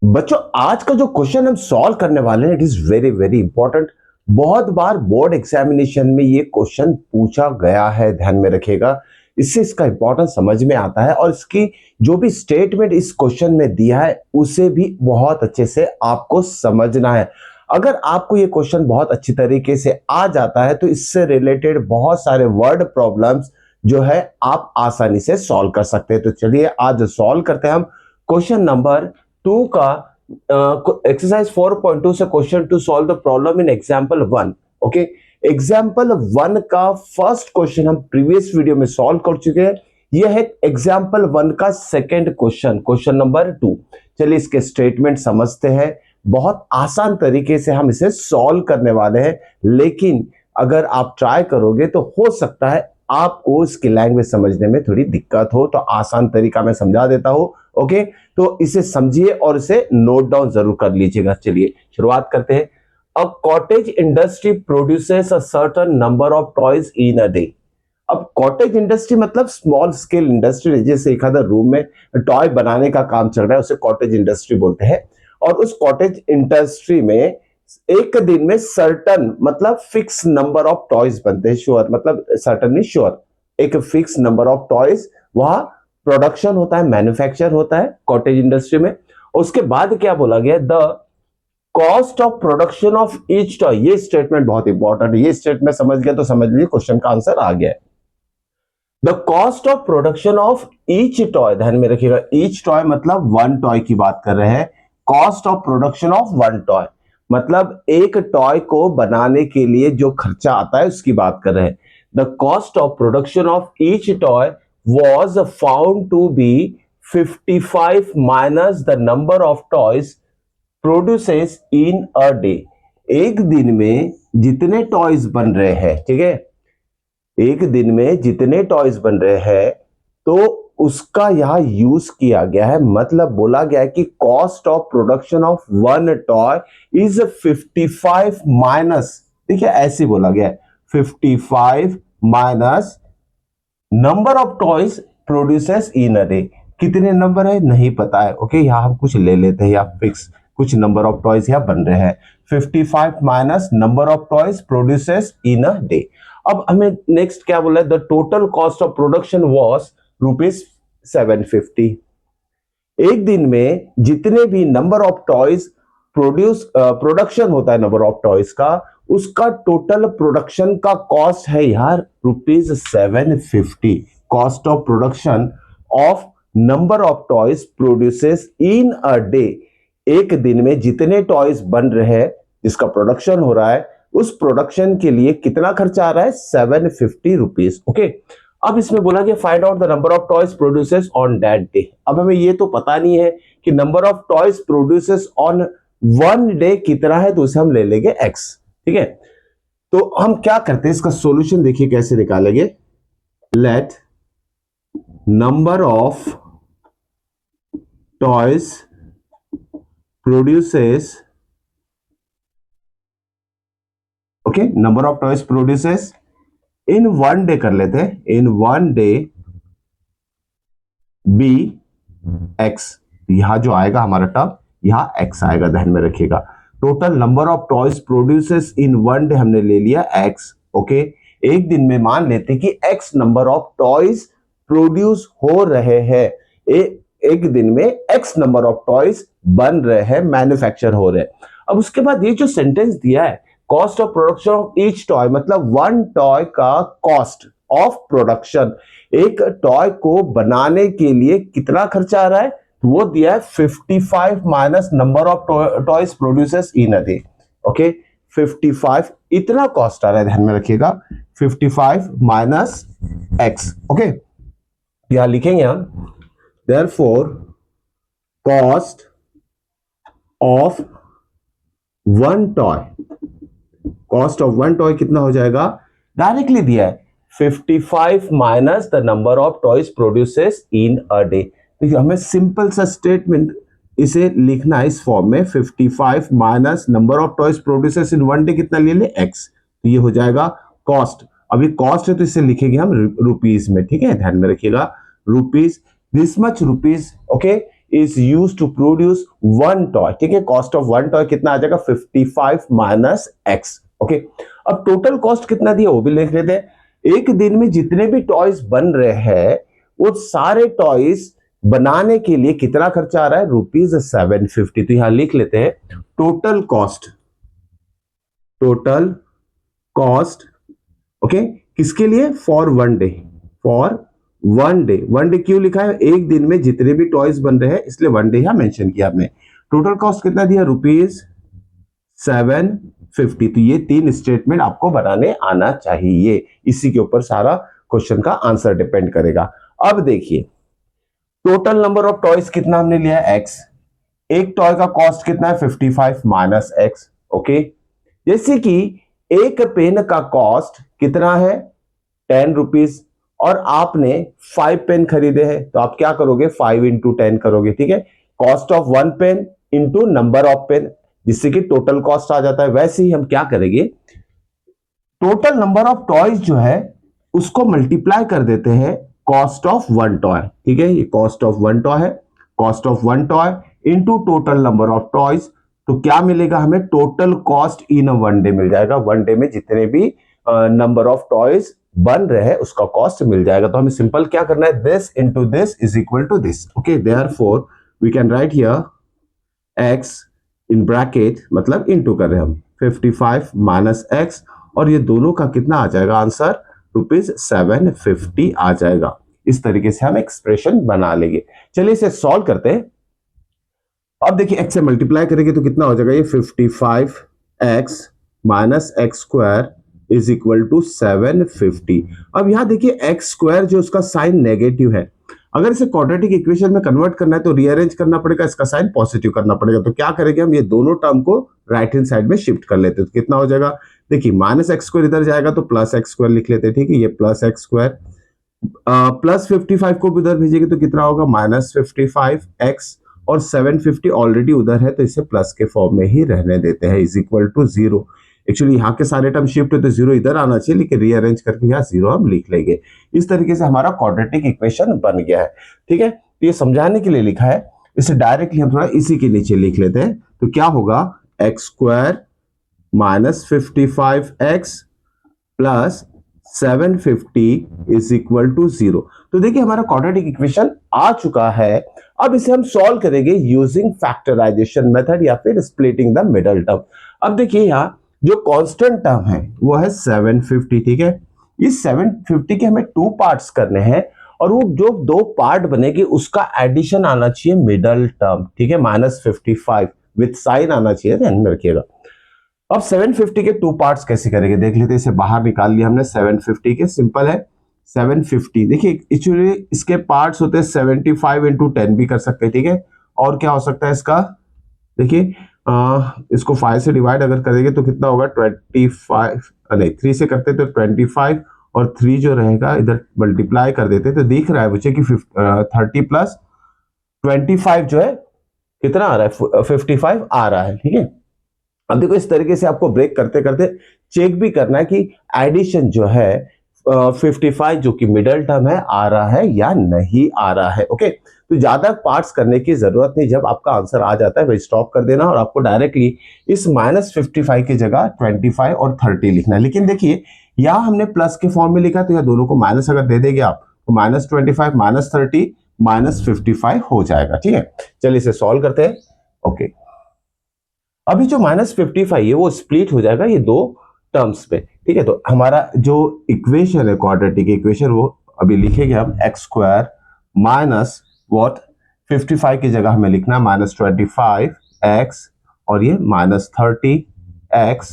बच्चों, आज का जो क्वेश्चन हम सॉल्व करने वाले हैं it is very very important. बहुत बार बोर्ड एग्जामिनेशन में ये क्वेश्चन पूछा गया है, ध्यान में रखिएगा। इससे इसका इंपॉर्टेंस समझ में आता है और इसकी जो भी स्टेटमेंट इस क्वेश्चन में दिया है उसे भी बहुत अच्छे से आपको समझना है। अगर आपको ये क्वेश्चन बहुत अच्छी तरीके से आ जाता है तो इससे रिलेटेड बहुत सारे वर्ड प्रॉब्लम्स जो है आप आसानी से सॉल्व कर सकते हैं। तो चलिए आज सॉल्व करते हैं हम क्वेश्चन नंबर 2 का एक्सरसाइज 4.2 से question two solve the problem in example 1। Okay, example 1 का फर्स्ट क्वेश्चन हम प्रीवियस वीडियो में सॉल्व कर चुके हैं। यह है एग्जांपल 1 का सेकंड क्वेश्चन, क्वेश्चन नंबर 2। चलिए इसके स्टेटमेंट समझते हैं। बहुत आसान तरीके से हम इसे सॉल्व करने वाले हैं, लेकिन अगर आप ट्राई करोगे तो हो सकता है आपको इसकी लैंग्वेज समझने में थोड़ी दिक्कत हो, तो आसान तरीका मैं समझा देता हूं। ओके, तो इसे समझिए और इसे नोट डाउन जरूर कर लीजिएगा। चलिए शुरुआत करते हैं। A cottage industry produces a certain number of toys in a day. अब कॉटेज इंडस्ट्री मतलब स्मॉल स्केल इंडस्ट्री, जैसे एक आधा रूम में टॉय बनाने का काम चल रहा है उसे कॉटेज इंडस्ट्री बोलते हैं। और उस कॉटेज इंडस्ट्री में एक दिन में सर्टन मतलब फिक्स नंबर ऑफ टॉयज बनते हैं। श्योर मतलब सर्टन नहीं, श्योर एक फिक्स नंबर ऑफ टॉयज वहां प्रोडक्शन होता है, मैन्युफैक्चर होता है कॉटेज इंडस्ट्री में। उसके बाद क्या बोला गया, the cost of production of each toy. ये स्टेटमेंट बहुत इंपॉर्टेंट है, ये स्टेटमेंट समझ गया तो समझ लीजिए क्वेश्चन का आंसर आ गया है। The cost of production of each toy, ध्यान में रखिएगा, ईच टॉय मतलब वन टॉय की बात कर रहे हैं। Cost of production of one toy मतलब एक टॉय को बनाने के लिए जो खर्चा आता है उसकी बात कर रहे हैं। The cost of production of each toy was found to be 55 minus the number of toys produces in a day। एक दिन में जितने टॉयज बन रहे हैं, ठीक है, एक दिन में जितने टॉयज बन रहे हैं तो उसका यहां यूज किया गया है। मतलब बोला गया है कि cost of production of one toy is 55 minus, देखिए ऐसे बोला गया है, 55 minus number of toys produces in a day. कितने नंबर है नहीं पता है। ओके, यहां हम कुछ ले लेते हैं या फिक्स कुछ नंबर ऑफ टॉयज यहां बन रहे हैं। 55 minus number of toys produces in a day. अब हमें नेक्स्ट क्या बोला है, the total cost of production was ₹750। एक दिन में जितने भी नंबर ऑफ टॉयज प्रोडक्शन होता है नंबर ऑफ टॉयज का, उसका टोटल प्रोडक्शन का कॉस्ट है यार ₹750। Cost of production of number of toys produces in a day. एक दिन में जितने टॉयज बन रहे हैं जिसका प्रोडक्शन हो रहा है उस प्रोडक्शन के लिए कितना खर्चा आ रहा है, ₹750। ओके, अब इसमें बोला गया find out the number of toys produces on that day. अब हमें ये तो पता नहीं है कि number of toys produces on one day कितना है, तो उसे हम ले लेंगे x। ठीक है, तो हम क्या करते हैं, इसका सॉल्यूशन देखिए कैसे निकालेंगे। Let number of toys produces, okay, number of toys produces in one day कर लेते हैं, in one day be x. यहां जो आएगा हमारा टर्म यहां एक्स आएगा, ध्यान में रखिएगा। Total number of toys produces in one day हमने ले लिया एक्स। ओके, एक दिन में मान लेते हैं कि x number of toys produce हो रहे हैं। एक दिन में एक्स नंबर ऑफ टॉयज बन रहे हैं, मैन्युफैक्चर हो रहे हैं। अब उसके बाद ये जो सेंटेंस दिया है, cost of production of each toy मतलब वन टॉय का कॉस्ट ऑफ प्रोडक्शन, एक टॉय को बनाने के लिए कितना खर्चा आ रहा है, वो दिया है 55 minus number of toys produces in a day. Okay, 55 इतना कॉस्ट आ रहा है, ध्यान में रखिएगा, 55 माइनस एक्स। ओके, यहां लिखेंगे हम therefore cost of one toy, cost of one toy कितना हो जाएगा, डायरेक्टली दिया है 55 minus the number of toys produces in a day. देखिए हमें सिंपल सा स्टेटमेंट इसे लिखना है इस फॉर्म में, 55 minus number of toys produces in one day कितना ले ले एक्स, तो ये हो जाएगा कॉस्ट। अभी कॉस्ट है तो इसे लिखेंगे हम रुपीज में, ठीक है, ध्यान में रखिएगा, rupees, this much rupees. Okay, is use to produce one toy, ठीक है। कॉस्ट ऑफ वन टॉय कितना आ जाएगा 55 माइनस एक्स, ओके। अब टोटल कॉस्ट कितना दिया वो भी लिख लेते हैं। एक दिन में जितने भी टॉयज बन रहे हैं वो सारे टॉयज बनाने के लिए कितना खर्चा आ रहा है, ₹750। तो यहां लिख लेते हैं टोटल कॉस्ट, ओके, किसके लिए, for one day, one day क्यों लिखा है, एक दिन में जितने भी टॉयज बन रहे हैं इसलिए वन डे यहां मेंशन किया आपने। टोटल कॉस्ट कितना दिया, ₹750। तो ये 3 स्टेटमेंट आपको बनाने आना चाहिए, इसी के ऊपर सारा क्वेश्चन का आंसर डिपेंड करेगा। अब देखिए टोटल नंबर ऑफ टॉयज कितना हमने लिया है, एक्स। एक टॉय का कॉस्ट कितना है, 55 माइनस एक्स, ओके। जैसे कि एक पेन का कॉस्ट कितना है, ₹10 और आपने 5 पेन खरीदे हैं, तो आप क्या करोगे, 5 इंटू 10 करोगे, ठीक है। Cost of one pen into number of pen, जिससे कि टोटल कॉस्ट आ जाता है। वैसे ही हम क्या करेंगे, टोटल नंबर ऑफ टॉयज जो है उसको मल्टीप्लाई कर देते हैं कॉस्ट ऑफ वन टॉय, ठीक है। ये कॉस्ट ऑफ वन टॉय है, cost of one toy into total number of toys, तो क्या मिलेगा हमें, total cost in one day मिल जाएगा। वन डे में जितने भी नंबर ऑफ टॉयज बन रहे हैं उसका कॉस्ट मिल जाएगा। तो हमें सिंपल क्या करना है, this into this is equal to this, okay. Therefore we can write here x in bracket, मतलब इंटू कर रहे हैं हम, 55 माइनस एक्स, और ये दोनों का कितना आ जाएगा आंसर, ₹750 आ जाएगा। इस तरीके से हम एक्सप्रेशन बना लेंगे। चलिए इसे सॉल्व करते हैं। अब देखिए एक्स से मल्टीप्लाई करेंगे तो कितना हो जाएगा, ये 55x minus x square is equal to 750। अब यहां देखिए एक्स स्क्वायर जो उसका साइन नेगेटिव है, अगर इसे क्वाड्रेटिक इक्वेशन में कन्वर्ट करना है तो रीअरेंज करना पड़ेगा, इसका साइन पॉजिटिव करना पड़ेगा। तो क्या करेंगे हम, ये दोनों टर्म को राइट हैंड साइड में शिफ्ट कर लेते हैं। तो कितना हो जाएगा, देखिए माइनस एक्स स्क्वायर इधर जाएगा तो प्लस एक्स स्क्वायर लिख लेते हैं, ठीक है। ये प्लस एक्स स्क्वायर प्लस 55 को भी उधर भेजेंगे तो कितना होगा, माइनस 55x, और 750 ऑलरेडी उधर है तो इसे प्लस के फॉर्म में ही रहने देते हैं, इज इक्वल टू 0। एक्चुअली यहाँ के सारे टर्म शिफ्ट है तो 0 इधर आना चाहिए, लेकिन रीअरेंज करके यहाँ 0 हम लिख लेंगे। इस तरीके से हमारा क्वाड्रेटिक इक्वेशन बन गया है, ठीक है। तो ये समझाने के लिए लिखा है, इसे डायरेक्टली हम थोड़ा इसी के नीचे लिख लेते हैं। तो क्या होगा, x square minus 55x plus 750 is equal to 0। तो देखिए हमारा क्वाड्रेटिक इक्वेशन आ चुका है। अब इसे हम सॉल्व करेंगे यूजिंग फैक्टराइजेशन मेथड या फिर स्प्लिटिंग द मिडल टर्म। अब देखिए यहाँ जो कांस्टेंट टर्म है वो है 750, ठीक है। इस 750 के हमें 2 पार्ट्स करने हैं और वो जो 2 पार्ट बनेगी उसका एडिशन आना चाहिए मिडल टर्म, ठीक है, -55 विथ साइन आना चाहिए, ध्यान में रखिएगा। अब 750 के 2 पार्ट्स कैसे करेंगे देख लेते हैं। इसे बाहर निकाल लिया हमने 750 के, सिंपल है। 750 देखिए एक्चुअली इसके पार्ट्स होते हैं 75 इंटू 10 भी कर सकते हैं, ठीक है। और क्या हो सकता है इसका, देखिए इसको 5 से डिवाइड अगर करेंगे तो कितना होगा, 25 नहीं 3 से करते तो 25, और 3 जो रहेगा इधर मल्टीप्लाई कर देते तो दिख रहा है मुझे कि 30 प्लस 25 जो है कितना आ रहा है, 55 आ रहा है, ठीक है। अब देखो इस तरीके से आपको ब्रेक करते करते चेक भी करना है कि एडिशन जो है 55 जो कि मिडल टर्म है आ रहा है या नहीं आ रहा है, ओके। तो ज्यादा पार्ट्स करने की जरूरत नहीं, जब आपका आंसर आ जाता है वही स्टॉप कर देना और आपको डायरेक्टली इस -55 की जगह 25 और 30 लिखना है। लेकिन देखिए यहाँ हमने प्लस के फॉर्म में लिखा तो यहाँ दोनों को माइनस अगर दे देंगे आप तो -25 -30 -55 हो जाएगा, ठीक है। चलिए इसे सॉल्व करते हैं, ओके। अभी जो -55 है वो स्प्लिट हो जाएगा ये 2 टर्म्स पे, ठीक है। तो हमारा जो इक्वेशन है क्वाड्रेटिक इक्वेशन वो अभी लिखेंगे हम एक्स स्क्वायर माइनस वॉट 55 की जगह हमें लिखना -25x और ये -30x,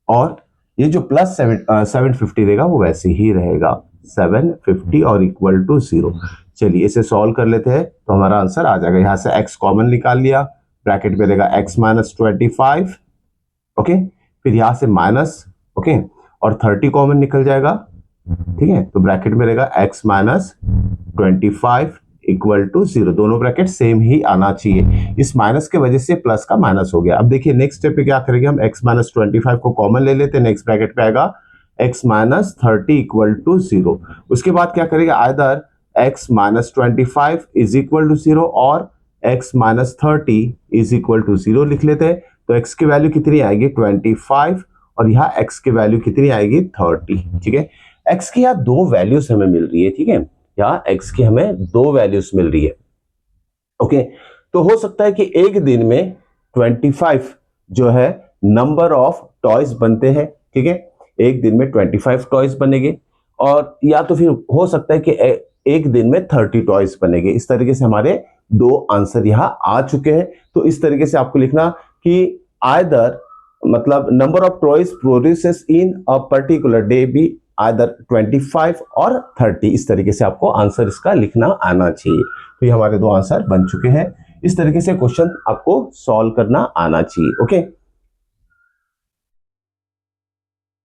और ये जो प्लस 750 रहेगा वो वैसे ही रहेगा 750 और इक्वल टू 0। चलिए इसे सॉल्व कर लेते हैं तो हमारा आंसर आ जाएगा। यहां से x कॉमन निकाल लिया, ब्रैकेट में रहेगा x -25, ओके। फिर यहां से माइनस, ओके, और 30 कॉमन निकल जाएगा, ठीक है। तो ब्रैकेट में रहेगा x -25 इक्वल टू 0। दोनों ब्रैकेट सेम ही आना चाहिए, इस माइनस के वजह से प्लस का माइनस हो गया। अब देखिए नेक्स्ट स्टेप पे क्या करेंगे हम, x -25 को कॉमन ले लेते हैं, नेक्स्ट ब्रैकेट पे आएगा x -30 इक्वल टू 0। उसके बाद क्या करेंगे, either x minus 25 is equal to 0 और x minus 30 is equal to 0 लिख लेते हैं। तो x की वैल्यू कितनी आएगी 25 और यहाँ x की वैल्यू कितनी आएगी 30। ठीक है, x की यहाँ दो वैल्यूज हमें मिल रही है। ठीक है, यहाँ x की हमें दो वैल्यूज मिल रही है। ओके, तो हो सकता है कि एक दिन में 25 जो है नंबर ऑफ टॉयज बनते हैं। ठीक है, एक दिन में 25 टॉयज बनेंगे और या तो फिर हो सकता है कि एक दिन में 30 टॉयज बनेंगे। इस तरीके से हमारे दो आंसर यहां आ चुके हैं। तो इस तरीके से आपको लिखना कि आइदर मतलब number of toys produces in a particular day be either 25 और 30। इस तरीके से आपको आंसर इसका लिखना आना चाहिए। तो ये हमारे दो आंसर बन चुके हैं। इस तरीके से क्वेश्चन आपको सॉल्व करना आना चाहिए। ओके।